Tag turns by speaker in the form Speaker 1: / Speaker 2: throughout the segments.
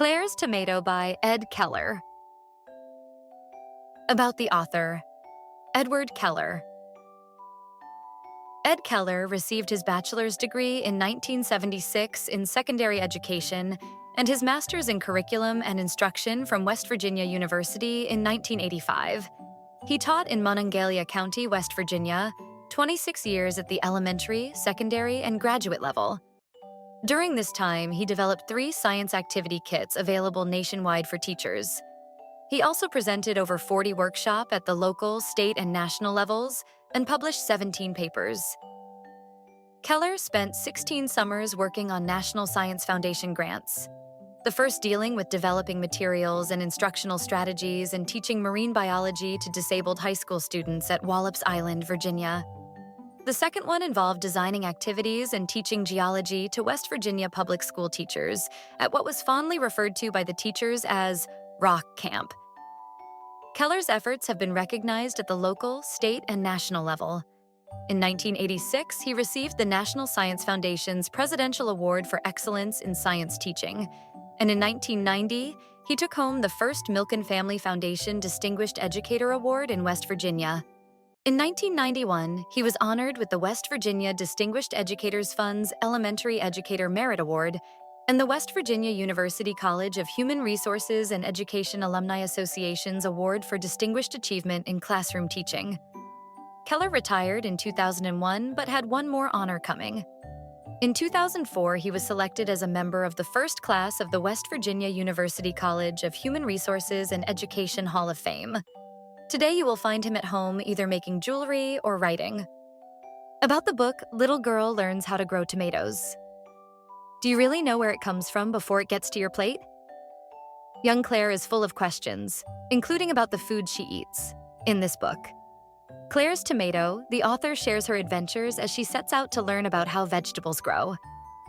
Speaker 1: Clare's Tomato by Ed Keller. About the author, Edward Keller. Ed Keller received his bachelor's degree in 1976 in secondary education and his master's in curriculum and instruction from West Virginia University in 1985. He taught in Monongalia County, West Virginia, 26 years at the elementary, secondary, and graduate level. During this time, he developed 3 science activity kits available nationwide for teachers. He also presented over 40 workshops at the local, state, and national levels and published 17 papers. Keller spent 16 summers working on National Science Foundation grants, the first dealing with developing materials and instructional strategies and teaching marine biology to disabled high school students at Wallops Island, Virginia. The second one involved designing activities and teaching geology to West Virginia public school teachers at what was fondly referred to by the teachers as Rock Camp. Keller's efforts have been recognized at the local, state, and national level. In 1986, he received the National Science Foundation's Presidential Award for Excellence in Science Teaching, and in 1990, he took home the first Milk and Family Foundation Distinguished Educator Award in West Virginia. In 1991, he was honored with the West Virginia Distinguished Educators Fund's Elementary Educator Merit Award and the West Virginia University College of Human Resources and Education Alumni Association's Award for Distinguished Achievement in Classroom Teaching. Keller retired in 2001 but had one more honor coming. In 2004, he was selected as a member of the first class of the West Virginia University College of Human Resources and Education Hall of Fame. Today you will find him at home either making jewelry or writing. About the book, Little Girl Learns How to Grow Tomatoes. Do you really know where it comes from before it gets to your plate? Young Clare is full of questions, including about the food she eats, in this book. Clare's Tomato, the author shares her adventures as she sets out to learn about how vegetables grow.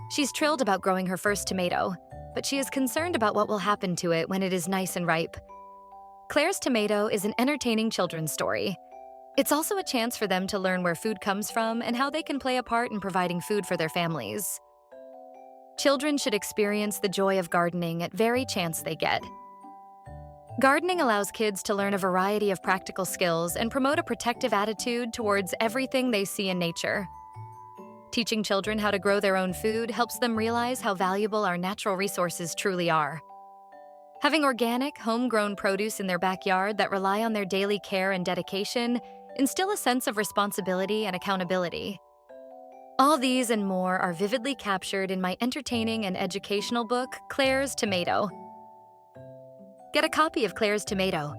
Speaker 1: She's thrilled about growing her first tomato, but she is concerned about what will happen to it when it is nice and ripe. Clare's Tomato is an entertaining children's story. It's also a chance for them to learn where food comes from and how they can play a part in providing food for their families. Children should experience the joy of gardening at every chance they get. Gardening allows kids to learn a variety of practical skills and promote a protective attitude towards everything they see in nature. Teaching children how to grow their own food helps them realize how valuable our natural resources truly are. Having organic, homegrown produce in their backyard that rely on their daily care and dedication instill a sense of responsibility and accountability. All these and more are vividly captured in my entertaining and educational book, Clare's Tomato. Get a copy of Clare's Tomato